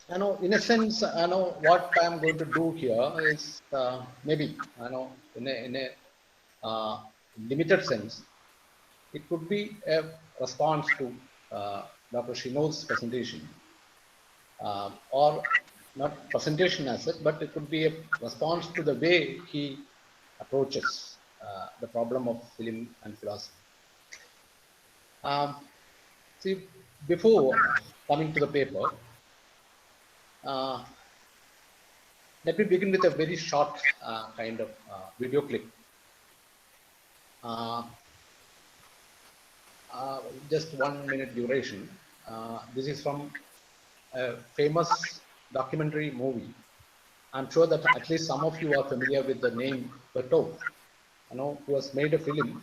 In a sense, what I'm going to do here is maybe, in a uh, limited sense, it could be a response to Dr. Shino's presentation, or not presentation as such, but it could be a response to the way he approaches the problem of film and philosophy. Um, See, before coming to the paper, uh, let me begin with a very short kind of video clip, uh, uh, just 1 minute duration. This is from a famous documentary movie. I'm sure that at least some of you are familiar with the name Bertov, who has made a film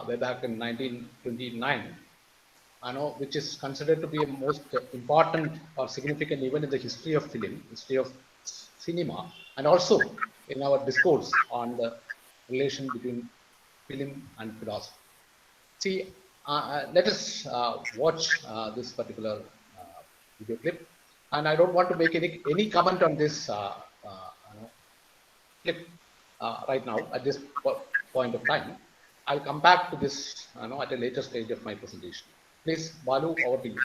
way back in 1929, which is considered to be a most important or significant event in the history of film, history of cinema, and also in our discourse on the relation between film and philosophy. See, let us watch this particular video clip, and I don't want to make any comment on this clip right now at this point of time. I'll come back to this, at a later stage of my presentation. Please, Balu, over to you.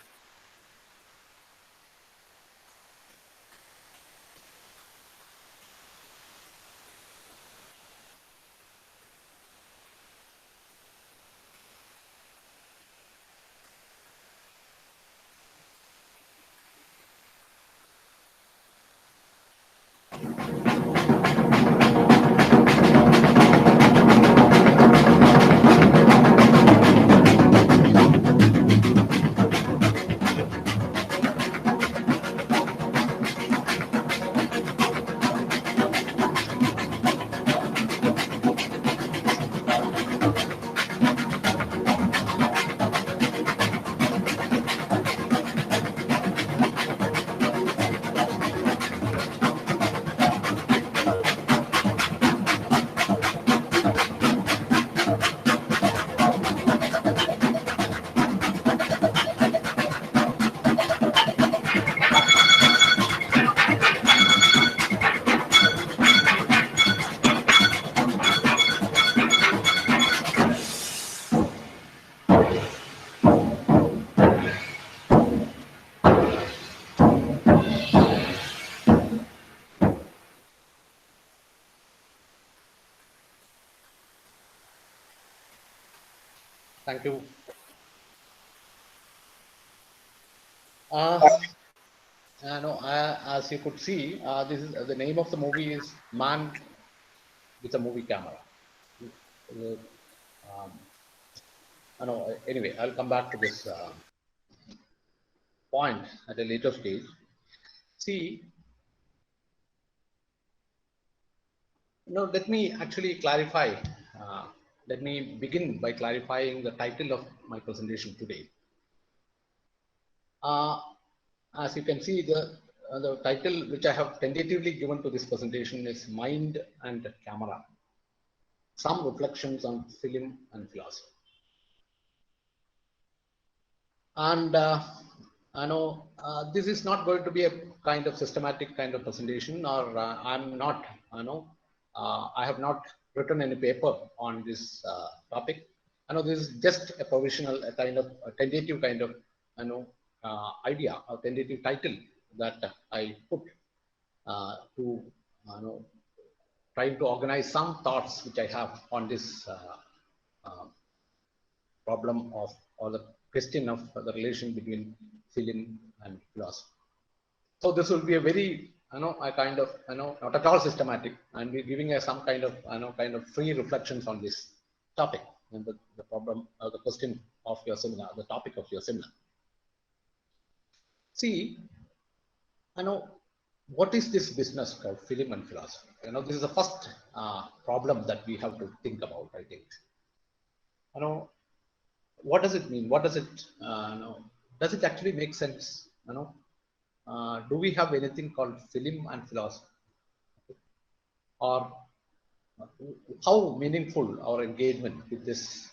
Thank you. Uh, as you could see, this is the name of the movie is Man with a Movie Camera. Um, anyway, I'll come back to this point at a later stage. See, let me actually clarify. Uh, Let me begin by clarifying the title of my presentation today. Uh, as you can see, the title which I have tentatively given to this presentation is Mind and Camera, some reflections on film and philosophy. And this is not going to be a kind of systematic kind of presentation, or I'm not, I have not written any paper on this topic. This is just a provisional, a kind of a tentative kind of, idea or tentative title that I put to, trying to organize some thoughts which I have on this uh, problem of, or the question of the relation between film and philosophy. So this will be a very, a kind of, not at all systematic, and we're giving a some kind of, kind of free reflections on this topic and the problem, the question of your seminar, the topic of your seminar. See, what is this business called film and philosophy? This is the first problem that we have to think about, I think. You know, what does it mean? What does it, does it actually make sense? Do we have anything called film and philosophy? Or how meaningful our engagement with this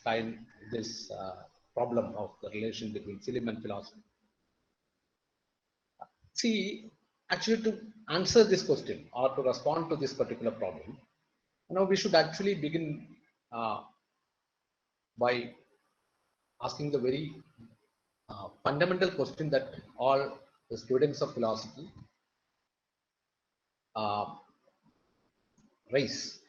problem of the relation between film and philosophy? See, actually, to answer this question or to respond to this particular problem, we should actually begin by asking the very fundamental question that all the students of philosophy uh, raise.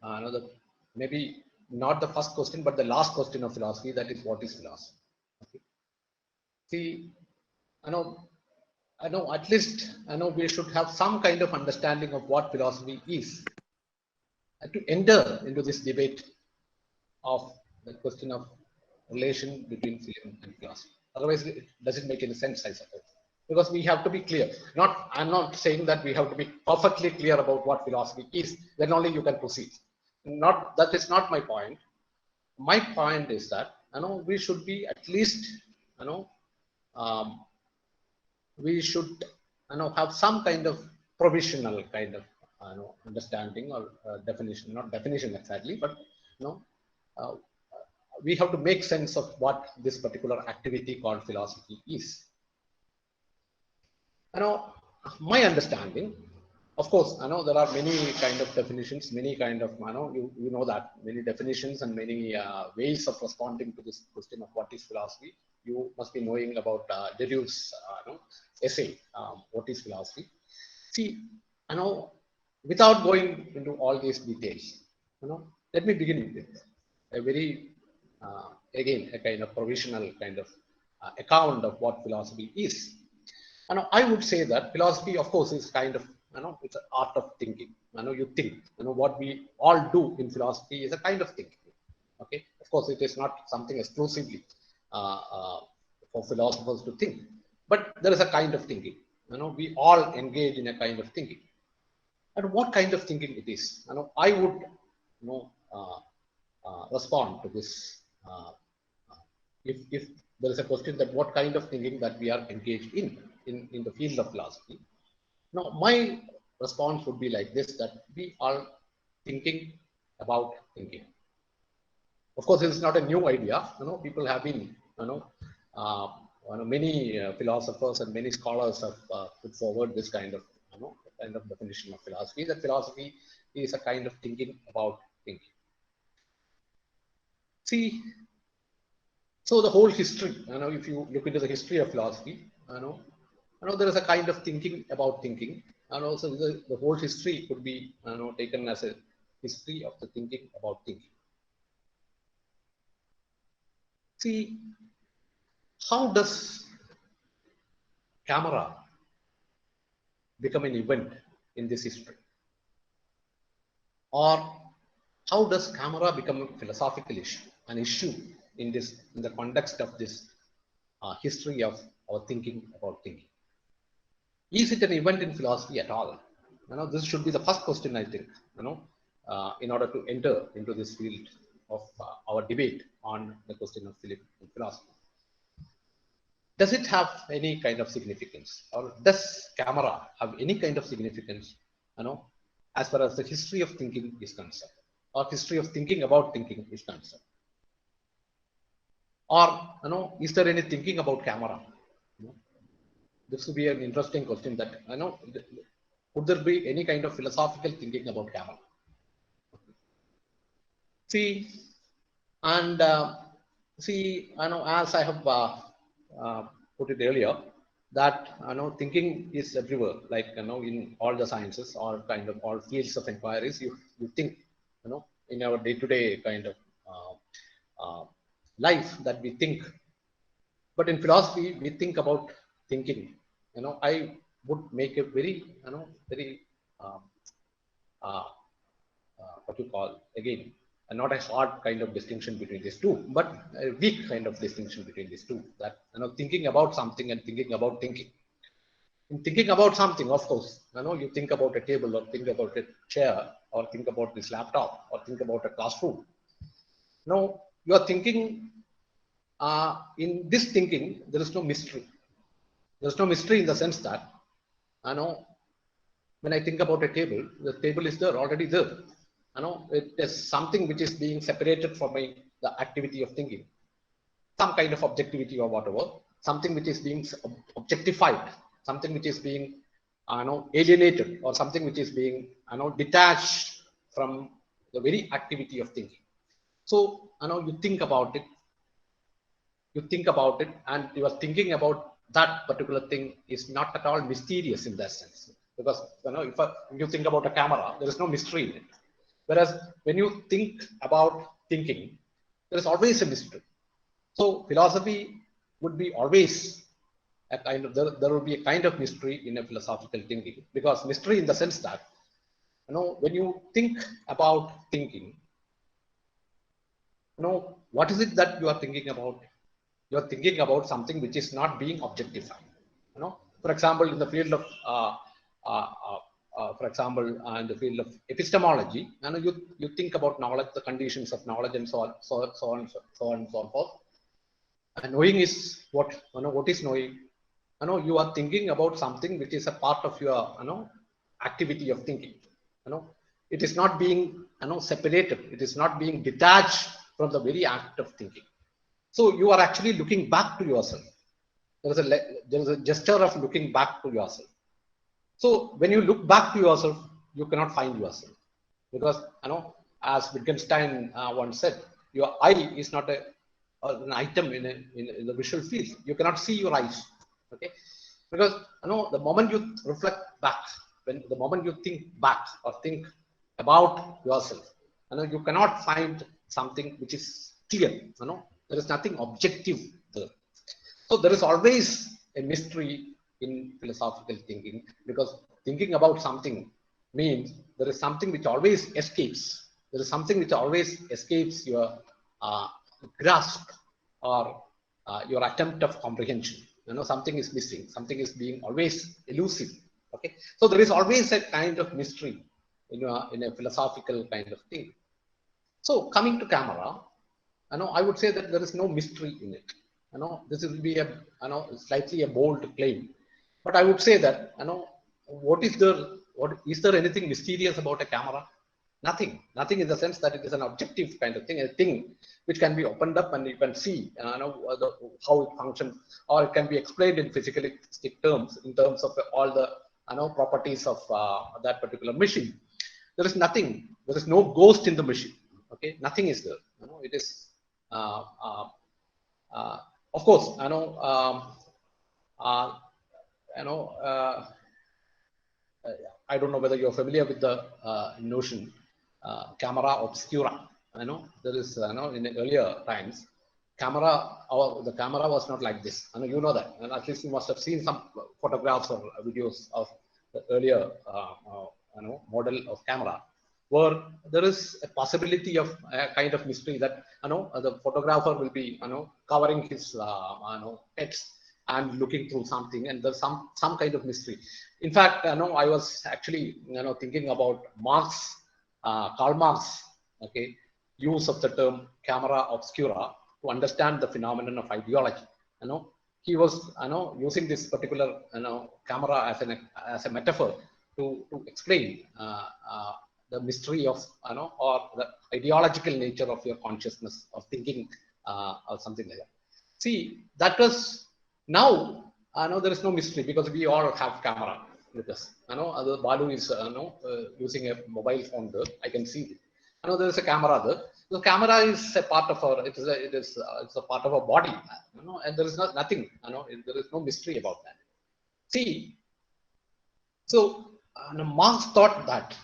The, maybe not the first question, but the last question of philosophy, that is, what is philosophy? Okay. See, I know, at least we should have some kind of understanding of what philosophy is to enter into this debate of the question of relation between film and philosophy. Otherwise, it doesn't make any sense, I suppose. Because we have to be clear. I'm not saying that we have to be perfectly clear about what philosophy is. Then only you can proceed. That is not my point. My point is that we should be at least um, we should have some kind of provisional kind of understanding or definition, not definition exactly, but uh, we have to make sense of what this particular activity called philosophy is. My understanding, of course, there are many kind of definitions, many kind of, you know that many definitions and many ways of responding to this question of what is philosophy. You must be knowing about Deleuze's essay, what is philosophy. See, without going into all these details, let me begin with a very, again, a kind of provisional kind of account of what philosophy is. And I would say that philosophy, of course, is kind of, it's an art of thinking. You think, what we all do in philosophy is a kind of thinking. Okay, of course, it is not something exclusively for philosophers to think, but there is a kind of thinking. We all engage in a kind of thinking. And what kind of thinking it is? I would, respond to this if there is a question that what kind of thinking that we are engaged in the field of philosophy. Now, my response would be like this, that we are thinking about thinking. Of course, this is not a new idea. People have been, many philosophers and many scholars have put forward this kind of, definition of philosophy, that philosophy is a kind of thinking about thinking. See, so the whole history, if you look into the history of philosophy, there is a kind of thinking about thinking, and also the whole history could be taken as a history of the thinking about thinking. See, how does camera become an event in this history? Or how does camera become a philosophical issue, an issue in the context of this history of our thinking about thinking? Is it an event in philosophy at all? This should be the first question, I think, in order to enter into this field of our debate on the question of philosophy. Does it have any kind of significance, or does camera have any kind of significance, as far as the history of thinking is concerned, or history of thinking about thinking is concerned? Or, is there any thinking about camera? This would be an interesting question that, would there be any kind of philosophical thinking about camera? See, and as I have put it earlier, that thinking is everywhere. Like in all the sciences, or kind of all fields of inquiries, you think, in our day-to-day kind of life that we think. But in philosophy, we think about thinking. I would make a very, very what you call, again, not a hard kind of distinction between these two, but a weak kind of distinction between these two. That thinking about something and thinking about thinking. In thinking about something, of course, you think about a table, or think about a chair, or think about this laptop, or think about a classroom. No, you are thinking. In this thinking, there is no mystery. There's no mystery in the sense that, when I think about a table, the table is there, already there. It is something which is being separated from the activity of thinking, some kind of objectivity or whatever, something which is being objectified. something which is being alienated, or something which is being detached from the very activity of thinking. So you think about it, and you are thinking about that particular thing is not at all mysterious in that sense, because if you think about a camera, there is no mystery in it. Whereas when you think about thinking, there is always a mystery. So philosophy would be always a kind of, there will be a kind of mystery in a philosophical thinking, because mystery in the sense that when you think about thinking, what is it that you are thinking about? You are thinking about something which is not being objectified. For example, in the field of in the field of epistemology, you think about knowledge, the conditions of knowledge, and so on and so forth. And knowing is what? What is knowing? You are thinking about something which is a part of your activity of thinking. It is not being separated. It is not being detached from the very act of thinking. So you are actually looking back to yourself. There is a gesture of looking back to yourself. So when you look back to yourself, you cannot find yourself, because as Wittgenstein once said, your eye is not an item in the visual field. You cannot see your eyes. Okay, because the moment you reflect back, the moment you think back or think about yourself, you cannot find something which is clear. There is nothing objective there. So there is always a mystery in philosophical thinking, because thinking about something means there is something which always escapes. There is something which always escapes your grasp, or your attempt of comprehension. Something is missing. Something is being always elusive. Okay, so there is always a kind of mystery in a philosophical kind of thing. So coming to camera, I would say that there is no mystery in it. This will be a slightly a bold claim, but I would say that what is there anything mysterious about a camera? Nothing in the sense that it is an objective kind of thing, a thing which can be opened up and you can see how it functions, or it can be explained in physicalistic terms, in terms of all the properties of that particular machine. There is nothing. There is no ghost in the machine. Okay, nothing is there. It is. Of course, I don't know whether you're familiar with the notion camera obscura. There is in earlier times, the camera was not like this. You know that, and at least you must have seen some photographs or videos of the earlier model of camera, where there is a possibility of a kind of mystery that the photographer will be covering his heads and looking through something, and there's some kind of mystery. In fact, I was actually thinking about Karl Marx, okay, use of the term camera obscura to understand the phenomenon of ideology. He was using this particular camera as a metaphor to explain the mystery of or the ideological nature of your consciousness of thinking, or something like that. See, that was now there is no mystery, because we all have camera with us. The Balu is using a mobile phone there. I can see it. There is a camera there. The camera is a part of our. It's a part of our body. And there is nothing. There is no mystery about that. See, so Marx thought that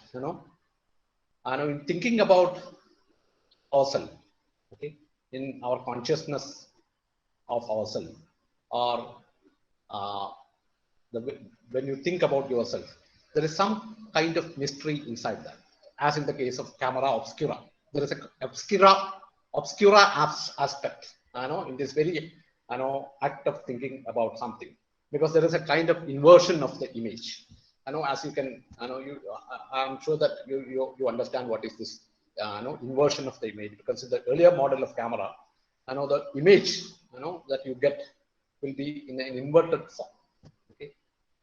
in thinking about ourselves, okay, in our consciousness of ourselves, or when you think about yourself, there is some kind of mystery inside that. As in the case of camera obscura, there is a obscura aspect, in this very act of thinking about something, because there is a kind of inversion of the image. As you can, I'm sure that you understand what is this inversion of the image, because in the earlier model of camera, the image that you get will be in an inverted form. Okay,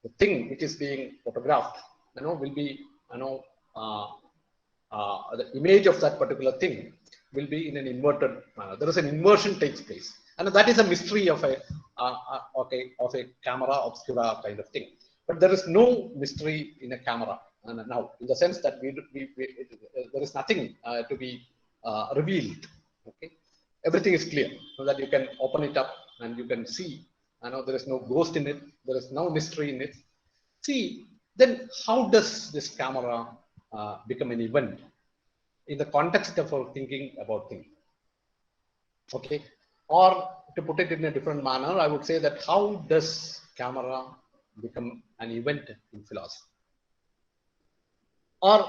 the thing which is being photographed, will be the image of that particular thing will be in an inverted manner. There is an inversion takes place, and that is a mystery of a okay, of a camera obscura kind of thing. But there is no mystery in a camera now, in the sense that there is nothing to be revealed. Okay, everything is clear, so that you can open it up and you can see. I know there is no ghost in it. There is no mystery in it. See, then how does this camera become an event in the context of our thinking about things? Okay, or to put it in a different manner, I would say that how does camera become an event in philosophy? Or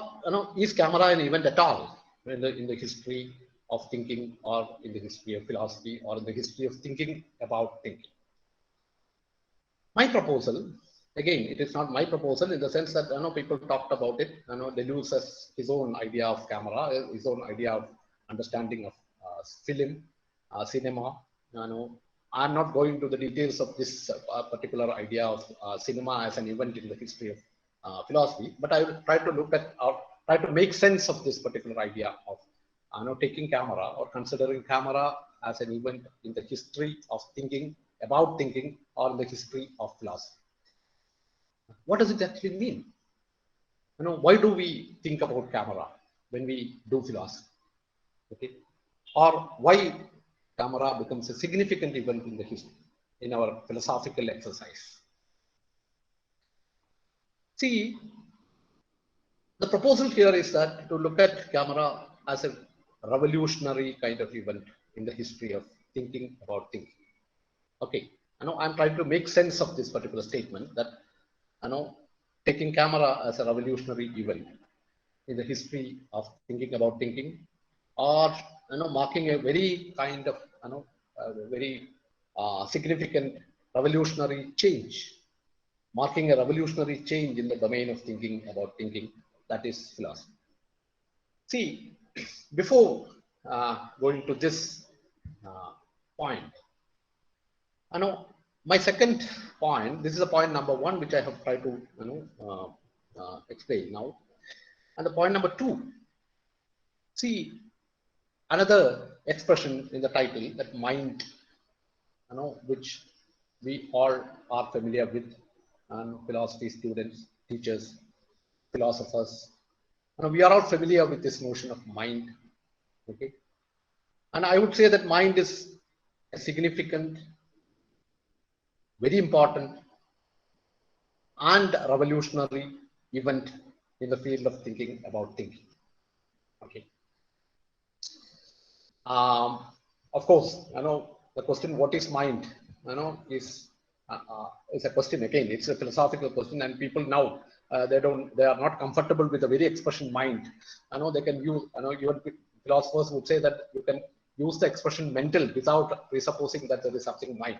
is camera an event at all in the history of thinking, or in the history of philosophy, or in the history of thinking about thinking? My proposal, again, it is not my proposal in the sense that people talked about it. Deleuze has his own idea of camera, his own idea of understanding of film, cinema. I'm not going to the details of this particular idea of cinema as an event in the history of philosophy, but I will try to look at or try to make sense of this particular idea of taking camera or considering camera as an event in the history of thinking about thinking, or in the history of philosophy. What does it actually mean? Why do we think about camera when we do philosophy? Okay, or why camera becomes a significant event in the history in our philosophical exercise? See, the proposal here is that to look at camera as a revolutionary kind of event in the history of thinking about thinking. Okay, I'm trying to make sense of this particular statement that taking camera as a revolutionary event in the history of thinking about thinking, or marking a very kind of very significant revolutionary change, marking a revolutionary change in the domain of thinking about thinking, that is philosophy. See, before going to this point, my second point, this is a point number one, which I have tried to explain now. And the point number two, see, another expression in the title, that mind, which we all are familiar with, and philosophy students, teachers, philosophers, we are all familiar with this notion of mind. Okay, and I would say that mind is a significant, very important, and revolutionary event in the field of thinking about thinking. Okay. Of course, the question, what is mind, is a question. Again, it's a philosophical question, and people now they are not comfortable with the very expression mind. They can use, even philosophers would say that you can use the expression mental without presupposing that there is something mind.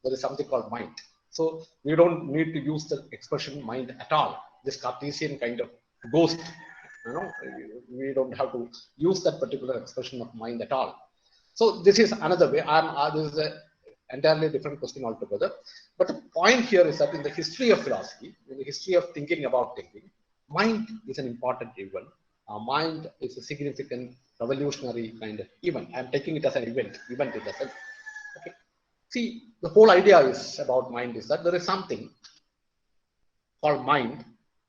There is something called mind. So we don't need to use the expression mind at all. This Cartesian kind of ghost, we don't have to use that particular expression of mind at all. So this is another way. This is an entirely different question altogether. But the point here is that in the history of philosophy, in the history of thinking about thinking, mind is an important event. Mind is a significant, revolutionary kind of event. I'm taking it as an event in the sense. Okay. See, the whole idea is about mind is that there is something called mind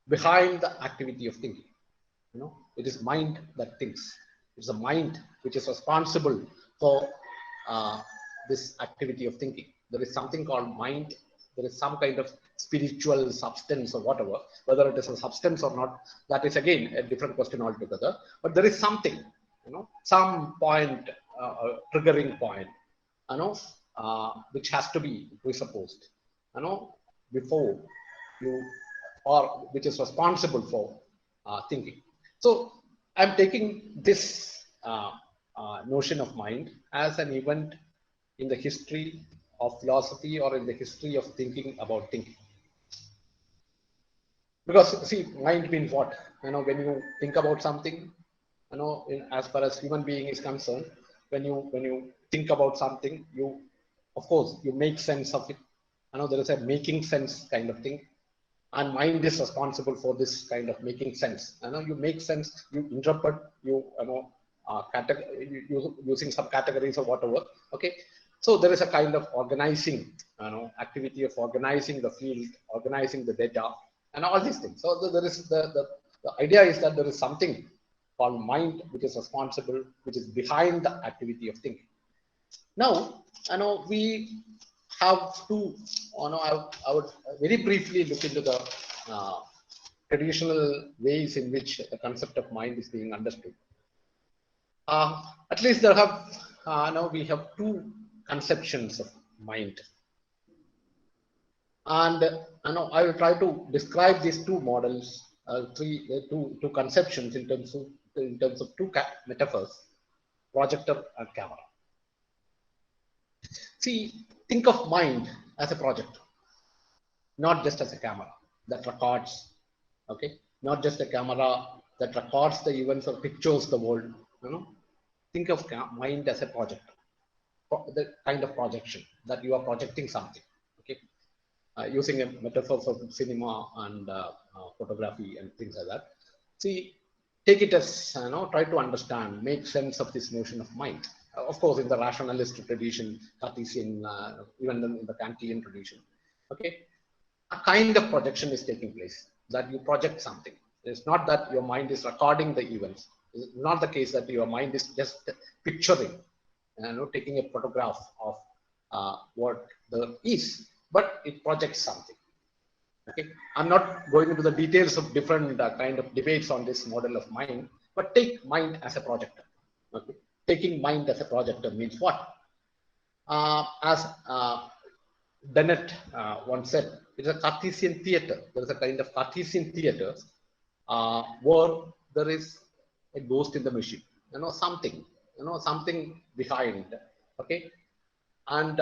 behind the activity of thinking. It is mind that thinks. It's a mind which is responsible for this activity of thinking. There is something called mind. There is some kind of spiritual substance or whatever. Whether it is a substance or not, that is again a different question altogether. But there is something, some point, triggering point, which has to be presupposed, before you, or which is responsible for thinking. So I'm taking this notion of mind as an event in the history of philosophy, or in the history of thinking about thinking. Because see, mind means what? When you think about something, as far as human being is concerned, when you think about something, you, of course, you make sense of it. There is a making sense kind of thing. And mind is responsible for this kind of making sense. You make sense, you interpret, using some categories or whatever. Okay, So there is a kind of organizing, activity of organizing the field, organizing the data, and all these things. So there is the idea is that there is something called mind which is responsible, which is behind the activity of thinking. Now, we have to, I would very briefly look into the traditional ways in which the concept of mind is being understood. At least there have, now we have two conceptions of mind. And I will try to describe these two models, two conceptions in terms of two metaphors, projector and camera. See, think of mind as a projector, not just as a camera that records, okay? Not just a camera that records the events or pictures the world, Think of mind as a projector, the kind of projection that you are projecting something, okay? Using a metaphor for cinema and photography and things like that. See, take it as, try to understand, make sense of this notion of mind. Of course, in the rationalist tradition, Cartesian, even in the Kantian tradition, okay, a kind of projection is taking place, that you project something. It's not that your mind is recording the events. It's not the case that your mind is just picturing, taking a photograph of what there is, but it projects something. Okay, I'm not going into the details of different kind of debates on this model of mind, but take mind as a projector. Okay, taking mind as a projector means what? As Dennett once said, it's a Cartesian theater. There is a kind of Cartesian theater where there is a ghost in the machine. Something behind. Okay, and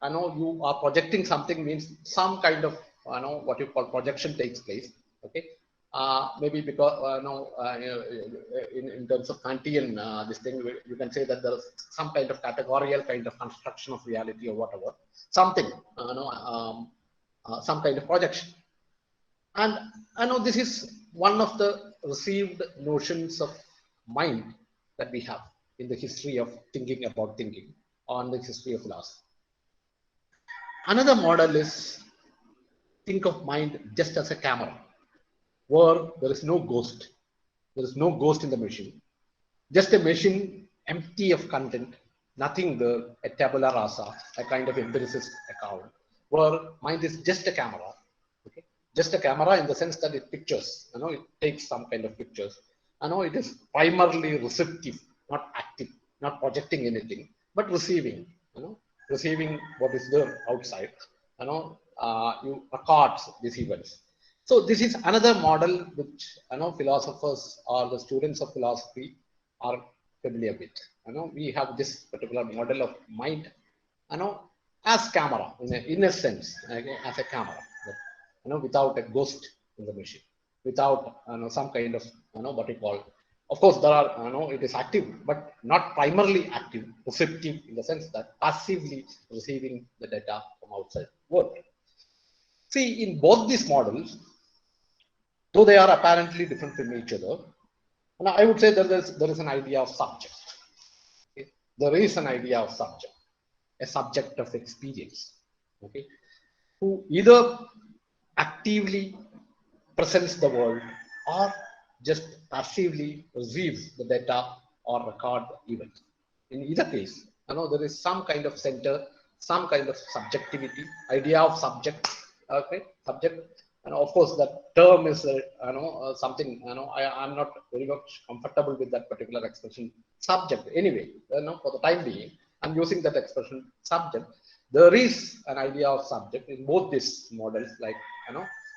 you are projecting something means some kind of what you call projection takes place. Okay, maybe because in terms of Kantian this thing, you can say that there is some kind of categorical kind of construction of reality or whatever, something some kind of projection. And I know this is one of the received notions of mind that we have in the history of thinking about thinking, on the history of philosophy. Another model is think of mind just as a camera, where there is no ghost. There is no ghost in the machine. Just a machine empty of content, nothing there, a tabula rasa, a kind of empiricist account, where mind is just a camera. Okay? Just a camera in the sense that it pictures, it takes some kind of pictures. It is primarily receptive, not active, not projecting anything, but receiving, receiving what is there outside. You record these events. So this is another model which philosophers or the students of philosophy are familiar with. We have this particular model of mind, as camera in a sense, okay, as a camera, without a ghost in the machine, without some kind of what you call. Of course, there are it is active, but not primarily active, receptive in the sense that passively receiving the data from outside world. See, in both these models, though they are apparently different from each other, and I would say that there is an idea of subject. Okay? There is an idea of subject, a subject of experience, okay, who either actively presents the world or just passively receives the data or record events. In either case, there is some kind of center, some kind of subjectivity, idea of subject, okay, subject. And of course, that term is, something, I'm not very much comfortable with that particular expression, subject. Anyway, for the time being, I'm using that expression, subject. There is an idea of subject in both these models, like,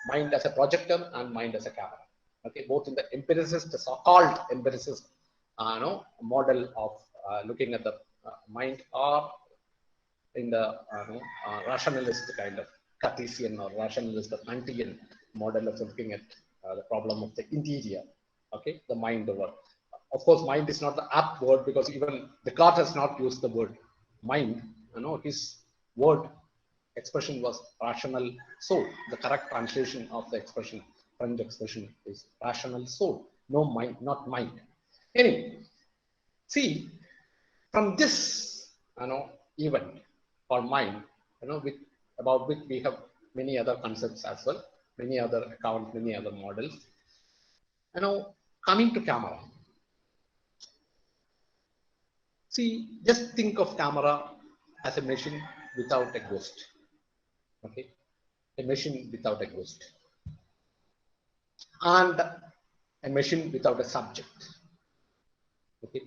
mind as a projector and mind as a camera. Okay, both in the empiricist, the so-called empiricist, model of looking at the mind, or in the rationalist kind of Cartesian or rationalist or Kantian model of looking at the problem of the interior. Okay, the mind over. Of course, mind is not the apt word because even Descartes has not used the word mind. His word expression was rational soul. The correct translation of the expression, French expression, is rational soul. No mind, not mind. Anyway, see, from this, event, called mind, with, about which we have many other concepts as well, many other accounts, many other models. Coming to camera, see, just think of camera as a machine without a ghost. Okay, a machine without a ghost, and a machine without a subject. Okay,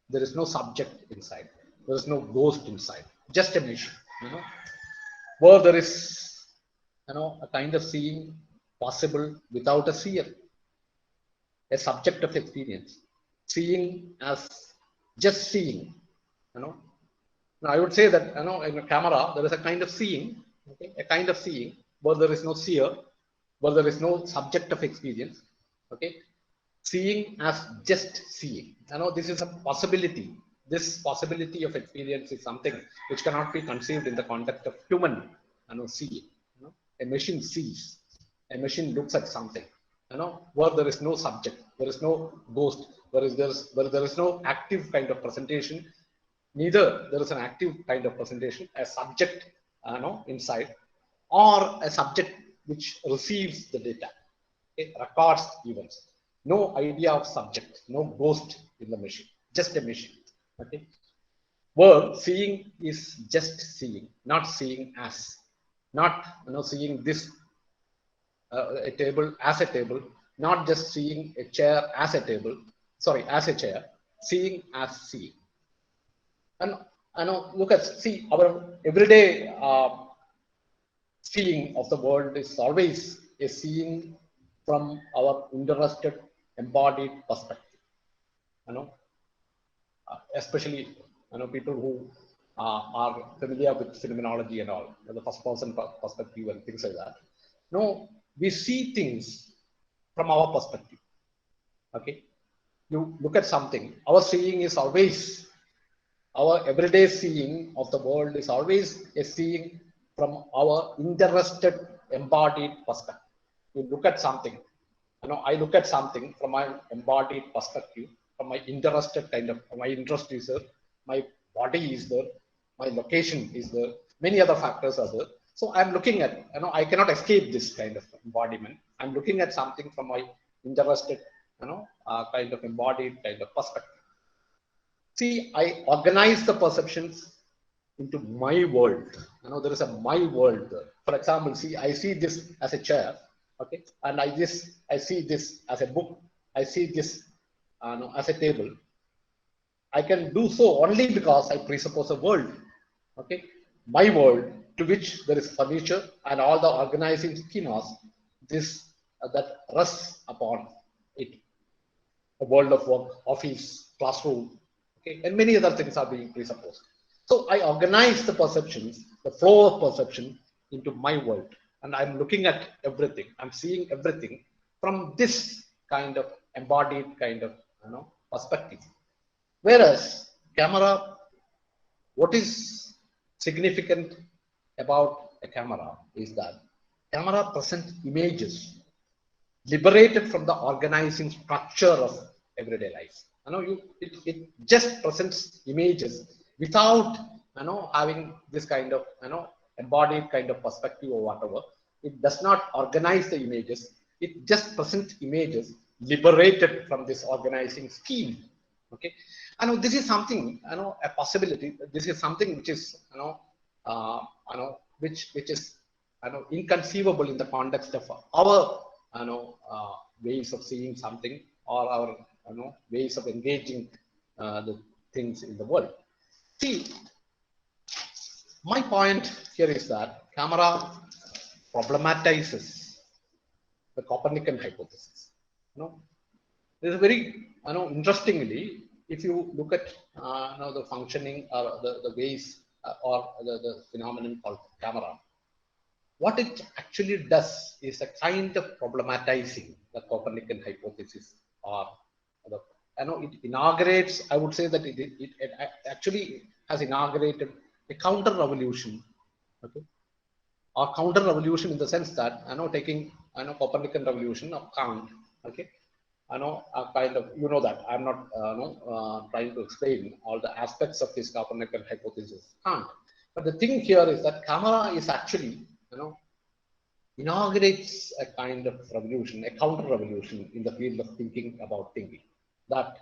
there is no subject inside. There is no ghost inside. Just a machine. Where there is, a kind of seeing possible without a seer, a subject of experience, seeing as just seeing. You know, now I would say that in a camera there is a kind of seeing, okay, a kind of seeing where there is no seer, where there is no subject of experience, okay, seeing as just seeing. This is a possibility. This possibility of experience is something which cannot be conceived in the context of human, seeing. A machine sees. A machine looks at something. Where there is no subject, there is no ghost, where there is no active kind of presentation. Neither there is an active kind of presentation, a subject, inside, or a subject which receives the data. It records events. No idea of subject, no ghost in the machine, just a machine. Okay. Where seeing is just seeing, not seeing as, not seeing this a table as a table, not just seeing a chair as a table, sorry, as a chair, seeing as seeing. And look at, see, our everyday seeing of the world is always a seeing from our interested, embodied perspective. Especially people who are familiar with phenomenology and all, the first person perspective and things like that. We see things from our perspective. Okay, you look at something. Our seeing is always, our everyday seeing of the world is always a seeing from our interested, embodied perspective. You look at something. I look at something from my embodied perspective, from my interested kind of, my interest is there, my body is there, my location is there, many other factors are there. So I'm looking at, I cannot escape this kind of embodiment. I'm looking at something from my interested, kind of embodied kind of perspective. See, I organize the perceptions into my world. There is a my world there. For example, see, I see this as a chair, okay, and I see this as a book. I see this, as a table. I can do so only because I presuppose a world, okay, my world to which there is furniture and all the organizing schemas. This that rests upon it. A world of work, office, classroom, okay, and many other things are being presupposed. So I organize the perceptions, the flow of perception into my world, and I'm looking at everything. I'm seeing everything from this kind of embodied kind of perspective. Whereas camera, what is significant about a camera is that camera presents images liberated from the organizing structure of everyday life. It just presents images without having this kind of embodied kind of perspective or whatever. It does not organize the images. It just presents images liberated from this organizing scheme. Okay, this is something, a possibility. This is something which is which is inconceivable in the context of our ways of seeing something, or our ways of engaging the things in the world. See, my point here is that camera problematizes the Copernican hypothesis. This is very interestingly, if you look at the functioning or the ways or the phenomenon called camera, what it actually does is a kind of problematizing the Copernican hypothesis, or it inaugurates. I would say that it actually has inaugurated a counter revolution, okay, or counter revolution in the sense that taking Copernican revolution of Kant, okay, kind of, that I'm not trying to explain all the aspects of this Copernican hypothesis Kant. But the thing here is that camera is actually, inaugurates a kind of revolution, a counter revolution in the field of thinking about thinking. That,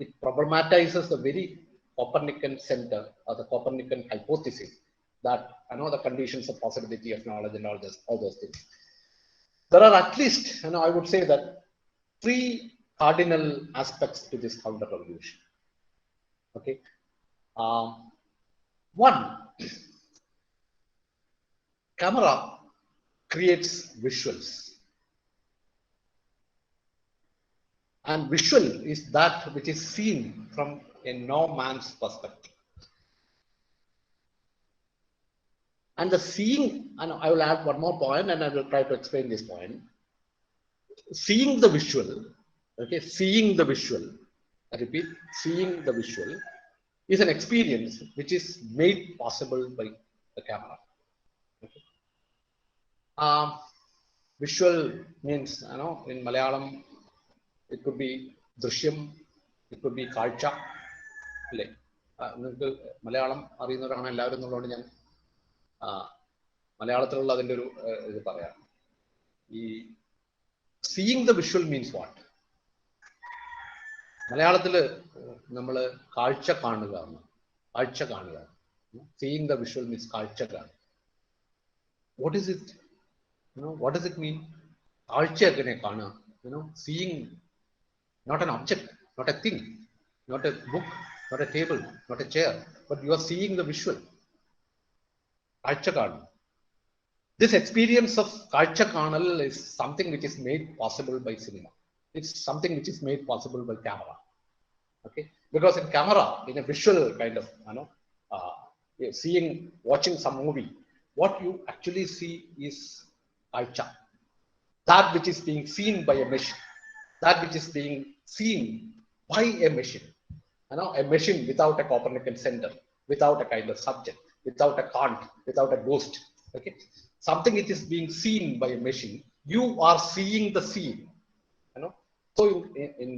it problematizes the very Copernican center or the Copernican hypothesis that, the conditions of possibility of knowledge and all those things. There are at least, I would say that 3 cardinal aspects to this counter revolution. Okay. One, camera creates visuals. And visual is that which is seen from a no man's perspective. And the seeing, and I will add one more point and I will try to explain this point. Seeing the visual, okay, seeing the visual, I repeat, seeing the visual is an experience which is made possible by the camera. Okay. Visual means, in Malayalam, it could be drishyam, it could be kalcha. നിങ്ങൾക്ക് മലയാളം അറിയുന്നവരാണ് എല്ലാവരും എന്നുള്ളതുകൊണ്ട് ഞാൻ മലയാളത്തിലുള്ള അതിൻ്റെ ഒരു ഇത് പറയാം. ഈ seeing the visual means what? മലയാളത്തിൽ നമ്മൾ കാഴ്ച കാണുക എന്ന്, കാഴ്ച കാണുക. സീയിങ് ദ വിഷ്വൽ മീൻസ് കാഴ്ച കാണുക. What is it? What does it mean? കാഴ്ച എങ്ങനെ കാണുക? Seeing not an object, not a thing, not a book, not a table, not a chair, but you are seeing the visual. Kalcha. This experience of Kalcha Kanal is something which is made possible by cinema. It's something which is made possible by camera. Okay, because in camera, in a visual kind of, watching some movie, what you actually see is Kalcha, that which is being seen by a machine. That which is being seen by a machine, a machine without a Copernican center, without a kind of subject, without a Kant, without a ghost. Okay, something which is being seen by a machine. You are seeing the scene. So in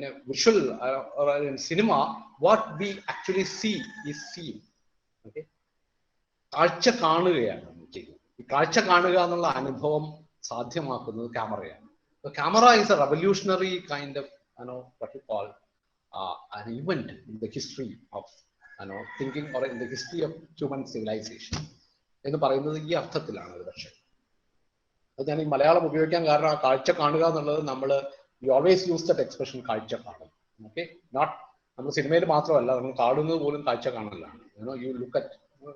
a visual or in cinema, what we actually see is seen. Okay, കാഴ്ച കാണുകയാണ് ചെയ്യുന്നത്. ഈ കാഴ്ച കാണുക എന്നുള്ള അനുഭവം സാധ്യമാക്കുന്നത് ക്യാമറയാണ്. The camera is a revolutionary kind of, what you call an event in the history of, thinking or in the history of human civilization. എന്ന് പറയുന്നത് ഈ അർത്ഥത്തിലാണ് ഒരു പക്ഷേ. അത് ഞാൻ ഈ മലയാളം ഉപയോഗിക്കാൻ കാരണം ആ കാഴ്ച കാണുക എന്നുള്ളത് നമ്മൾ ഓൾവേസ് യൂസ് ദറ്റ് എക്സ്പ്രഷൻ കാഴ്ച കാണും. ഓക്കെ, നോട്ട് നമ്മൾ സിനിമയിൽ മാത്രമല്ല, നമ്മൾ കാണുന്നത് പോലും കാഴ്ച കാണലാണ്. യു ലുക്ക് അറ്റ്,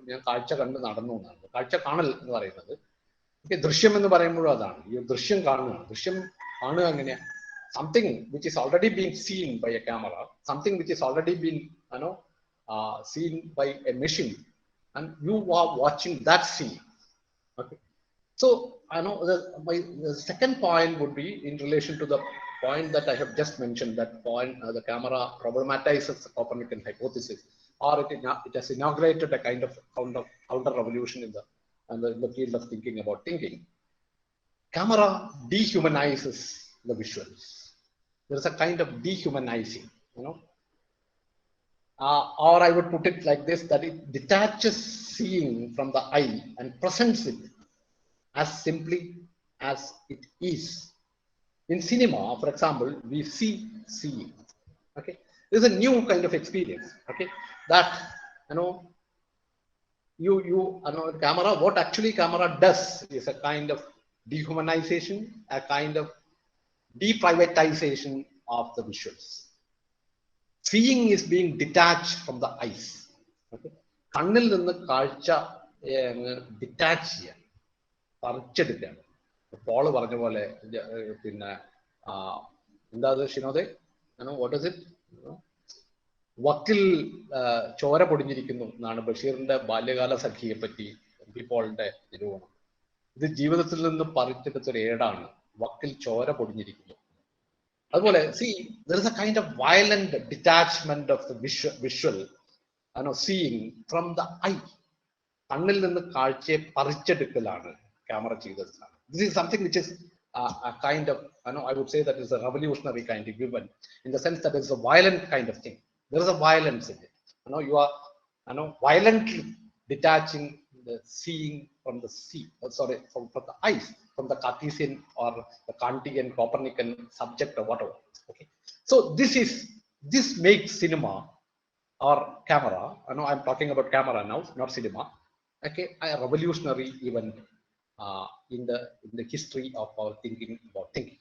ഞാൻ കാഴ്ച കണ്ട് നടന്നു എന്നാണ് കാഴ്ച കാണൽ എന്ന് പറയുന്നത്. ദൃശ്യം എന്ന് പറയുമ്പോഴും അതാണ്, ഈ ദൃശ്യം കാണുക. ദൃശ്യം കാണുക എങ്ങനെയാ? Something which is already been seen by a camera, something which is already been seen by a machine, and you are watching that scene. Okay, so the second point would be in relation to the point that I have just mentioned. That point, the camera problematizes the Copernican hypothesis, or it has inaugurated a kind of counter revolution in the field of thinking about thinking. Camera dehumanizes the visuals. There is a kind of dehumanizing, or I would put it like this, that it detaches seeing from the eye and presents it as simply as it is. In cinema, for example, we see seeing. Okay, this is a new kind of experience. Okay, that camera, what actually camera does is a kind of dehumanization, a kind of deprivatization of the visuals. Seeing is being detached from the eyes. Okay, കണ്ണിൽ നിന്ന് കാഴ്ച detach ചെയ്യാൻ, പറിച്ചെടുക്കുകയാണ്. Paul പറഞ്ഞ പോലെ, പിന്നെ എന്താ ഷിനോദെ, what is it, വക്കിൽ ചോര പൊടിഞ്ഞിരിക്കുന്നു എന്നാണ് ബഷീറിന്റെ ബാല്യകാല സഖിയെ പറ്റി പോളിന്റെ നിരൂപണം. ഇത് ജീവിതത്തിൽ നിന്ന് പറിച്ചെടുത്തൊരു ഏടാണ്, വക്കിൽ ചോര പൊടിഞ്ഞിരിക്കുന്നു. അതുപോലെ there is a kind of violent detachment of the visual, seeing from the eye. കണ്ണിൽ നിന്ന് കാഴ്ചയെ പറിച്ചെടുക്കലാണ് ക്യാമറ ചെയ്തത്. This is something which is a kind of, I would say that is a revolutionary kind of event, in the sense that it's a violent kind of thing. There is a violence in it. You are violently detaching the seeing from the sea, from the eyes, from the Cartesian or the Kantian, Copernican subject or whatever. Okay, so this makes cinema or camera. I'm talking about camera now, not cinema. Okay, a revolutionary event in the history of our thinking about thinking.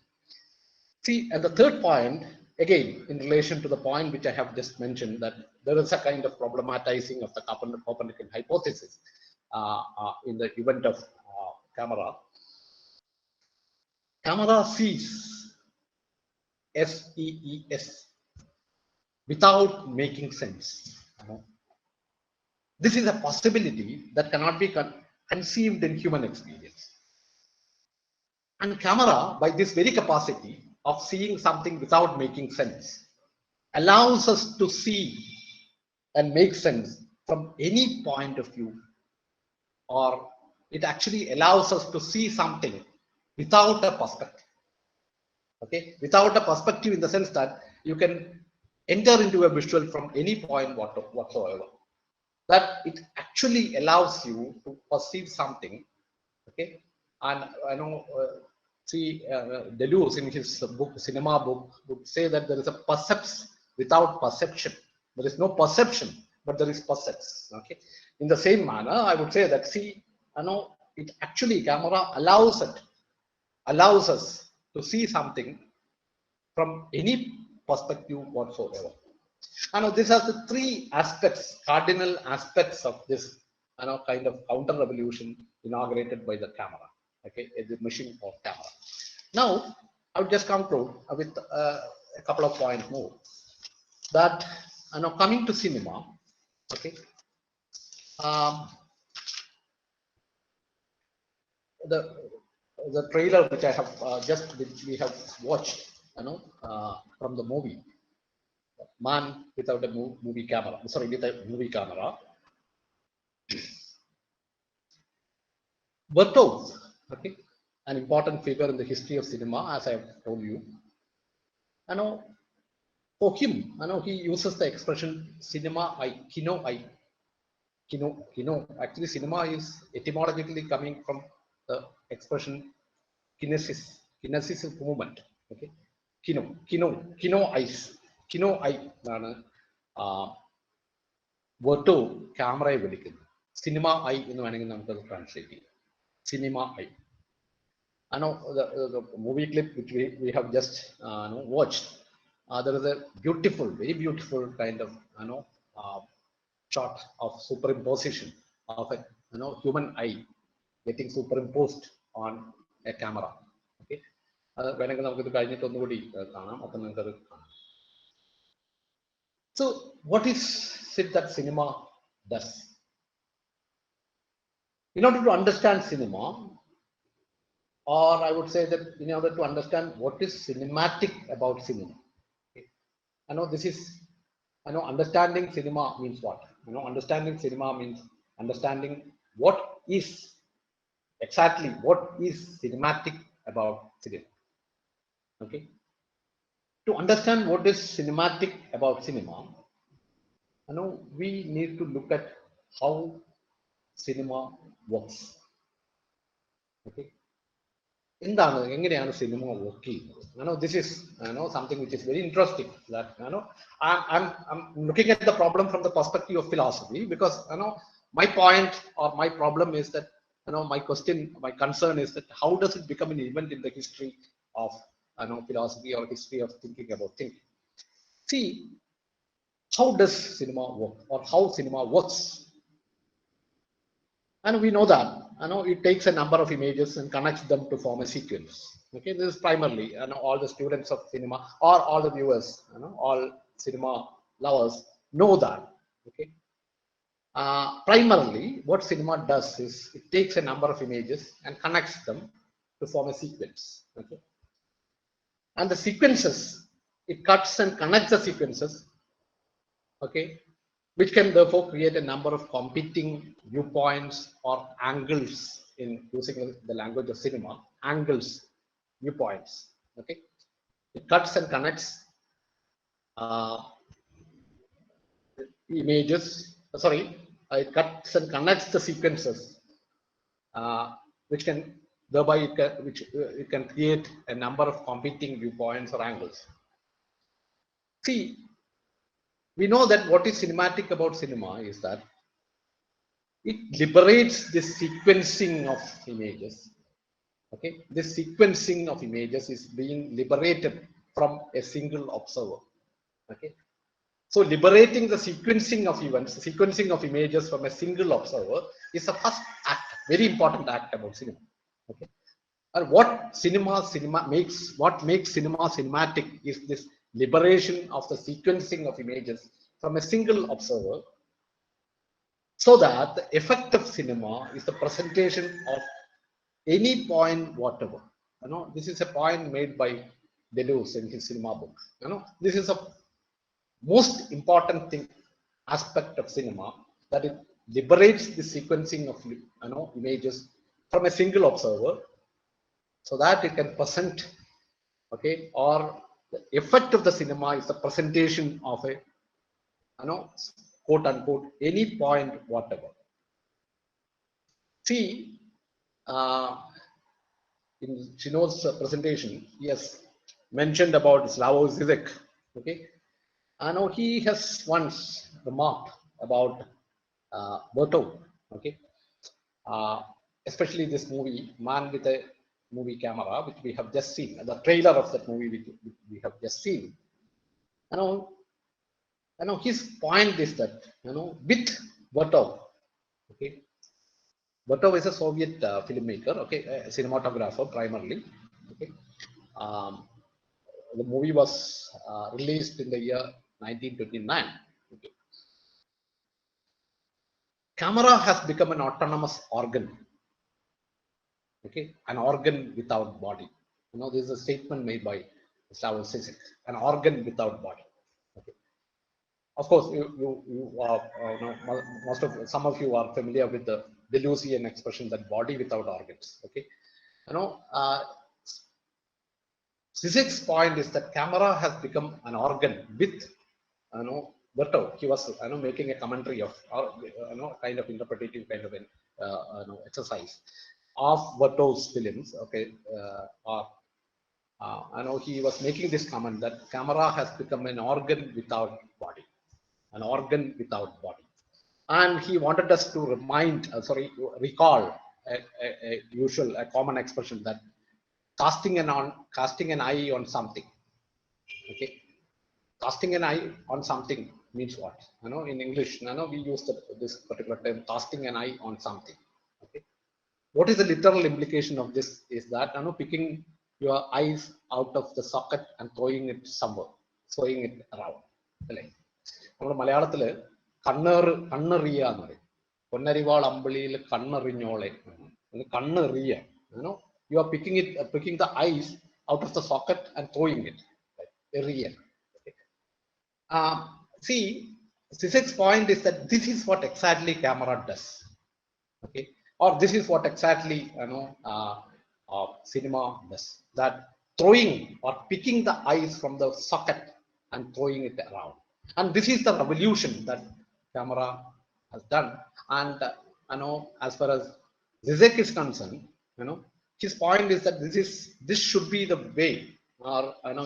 See, and the third point, again, in relation to the point which I have just mentioned, that there is a kind of problematizing of the Copernican hypothesis in the event of camera. Camera sees, SEES, without making sense. This is a possibility that cannot be conceived in human experience. And camera, by this very capacity of seeing something without making sense, allows us to see and make sense from any point of view, or it actually allows us to see something without a perspective. Okay, without a perspective, in the sense that you can enter into a visual from any point whatsoever. That it actually allows you to perceive something. Okay, and I know. Deleuze in his book, cinema book, would say that there is a percepts without perception. There is no perception, but there is percepts. Okay. In the same manner, I would say that it actually camera allows us to see something from any perspective whatsoever. These are the three aspects, cardinal aspects of this kind of counter revolution inaugurated by the camera. Okay, the machine of camera. Now, I would just conclude with a couple of points more. That coming to cinema, okay, the trailer which I have which we have watched, from the movie, Man Without a Movie Camera. Sorry, with a movie camera. Bertov, okay, an important figure in the history of cinema, as I have told you. For him, he uses the expression cinema kino. Actually, cinema is etymologically coming from the expression kinesis. Kinesis is movement. Okay, kino eyes. Kino eye. Bertov, camera വിളിക്കുന്നു. Cinema eye എന്ന് വേണമെങ്കിൽ നമുക്ക് translate ചെയ്യാം. Cinema eye. The movie clip which we have just watched, there is a beautiful, very beautiful kind of shot of superimposition of a human eye getting superimposed on a camera. Okay, വേണമെങ്കിൽ നമുക്ക് ഇത് കഴിഞ്ഞിട്ട് ഒന്നുകൂടി കാണാം. അപ്പം നിങ്ങൾക്ക് അത് കാണാം. So, what is it that cinema does? In order to understand cinema, or I would say that in order to understand what is cinematic about cinema, okay. This is, understanding cinema means what? Understanding cinema means understanding what is cinematic about cinema. Okay. To understand what is cinematic about cinema, we need to look at how cinema works. Okay. എന്താണ് എങ്ങനെയാണ് cinema work ചെയ്യുന്നത്? This is something which is very interesting, that I'm looking at the problem from the perspective of philosophy, because my point or my problem is that my concern is that how does it become an event in the history of philosophy or history of thinking about thinking. See, how does cinema work, or how cinema works? And we know that it takes a number of images and connects them to form a sequence. Okay, this is primarily all the students of cinema, or all the viewers, all cinema lovers know that. Okay, primarily what cinema does is it takes a number of images and connects them to form a sequence. Okay, and the sequences, it cuts and connects the sequences. Okay, which can therefore create a number of competing viewpoints or angles, in using the language of cinema, angles, viewpoints. Okay, it cuts and connects images sorry, it cuts and connects the sequences, which can thereby it can create a number of competing viewpoints or angles. See, we know that what is cinematic about cinema is that it liberates this sequencing of images. Okay, this sequencing of images is being liberated from a single observer. Okay, so liberating the sequencing of events, sequencing of images from a single observer is the first act, very important act about cinema. Okay, and what makes cinema cinematic is this liberation of the sequencing of images from a single observer, so that the effect of cinema is the presentation of any point whatever. This is a point made by Deleuze in his cinema book. This is a most important thing, aspect of cinema, that it liberates the sequencing of images from a single observer, so that it can present, okay, or the effect of the cinema is the presentation of a quote unquote any point whatever. See, in Chino's presentation, he has mentioned about Slavoj Zizek. Okay, I know he has once remarked about Bertov. Okay, especially this movie, Man with a Movie Camera, which we have just seen, the trailer of that movie which we have just seen. His point is that with Bertov, okay, Bertov is a Soviet filmmaker, okay, a cinematographer primarily. Okay, the movie was released in the year 1929. Okay. Camera has become an autonomous organ. Okay, an organ without body. This is a statement made by Slavoj Zizek, an organ without body. Okay. Of course, you are, some of you are familiar with the Deleuzian expression that body without organs. Okay, Zizek's point is that camera has become an organ with, Bertov. He was, making a commentary of, or, kind of interpretative kind of an, exercise of Bertov's films. Okay, I know he was making this comment that camera has become an organ without body, an organ without body, and he wanted us to recall a common expression that casting an eye on something. Okay, casting an eye on something means what? In English, we use this particular term, casting an eye on something. Okay, what is the literal implication of this is that picking your eyes out of the socket and throwing it somewhere, throwing it around. നമ്മുടെ മലയാളത്തില് കണ്ണെറിയ എന്ന് പറയും. പൊന്നരിവാൾ അമ്പിളിയിൽ കണ്ണെറിഞ്ഞോളെ, കണ്ണെറിയ. You are picking the eyes out of the socket and throwing it. Eria. See, Zizek's point is that this is what exactly camera does. Okay, or this is what exactly cinema does. That throwing or picking the eyes from the socket and throwing it around. And this is the revolution that camera has done. And as far as Zizek is concerned, his point is that this should be the way, or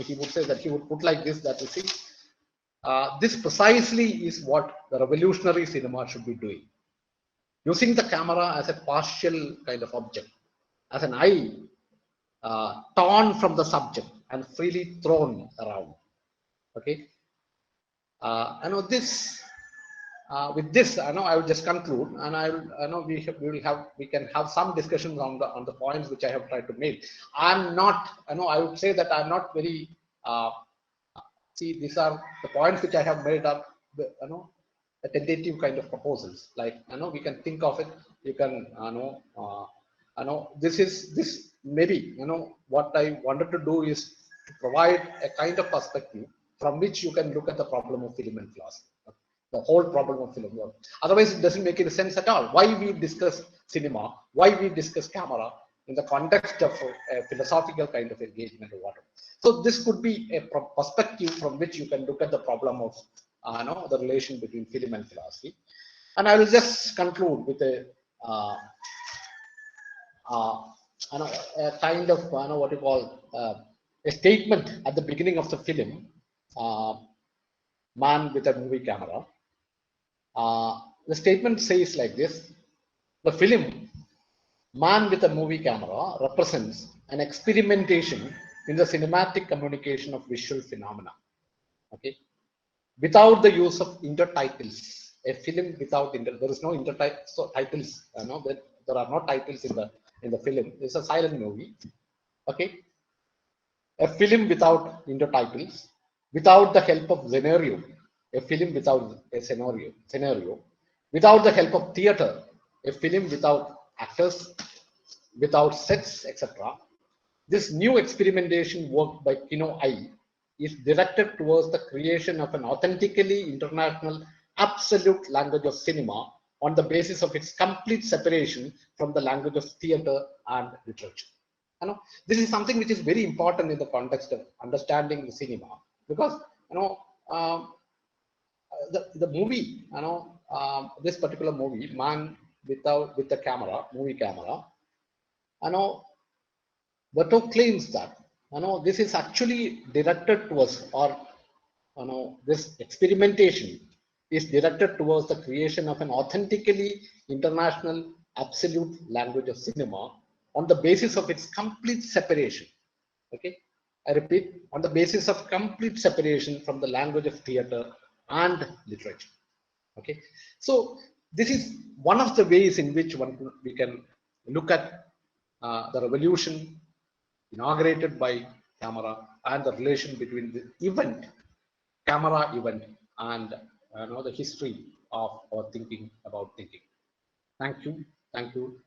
he would say that he would put like this, that you see, this precisely is what the revolutionary cinema should be doing, using the camera as a partial kind of object, as an eye torn from the subject and freely thrown around. Okay, this with this, I will just conclude, and we can have some discussions on the points which I have tried to make. I'm not, I would say that I'm not very. See, these are the points which I have made up. A tentative kind of proposals. Like we can think of it. You can, this maybe what I wanted to do is to provide a kind of perspective from which you can look at the problem of film and philosophy. The whole problem of film work. Otherwise, it doesn't make any sense at all. Why we discuss cinema? Why we discuss camera in the context of a philosophical kind of engagement or whatever? So this could be a perspective from which you can look at the problem of the relation between film and philosophy. And I will just conclude with a uh, uh, you know, a kind of what you call a statement at the beginning of the film, uh, Man with a Movie Camera. The statement says like this: the film Man with a Movie Camera represents an experimentation in the cinematic communication of visual phenomena. Okay, without the use of intertitles, a film without there is no intertitles. So titles, there are no titles in the film. It's a silent movie. Okay, a film without intertitles, without the help of scenario, a film without a scenario, without the help of theater, a film without actors, without sets, etc. This new experimentation work by Kino I is directed towards the creation of an authentically international absolute language of cinema on the basis of its complete separation from the language of theater and literature. This is something which is very important in the context of understanding the cinema, because you know um, the movie, this particular movie, Man without with the camera, movie camera, you know Bato claims that this is actually directed towards, or this experimentation is directed towards the creation of an authentically international absolute language of cinema on the basis of its complete separation. Okay, I repeat, on the basis of complete separation from the language of theater and literature. Okay, so this is one of the ways in which we can look at the revolution inaugurated by camera and the relation between the camera event, and the history of our thinking about thinking. Thank you. Thank you.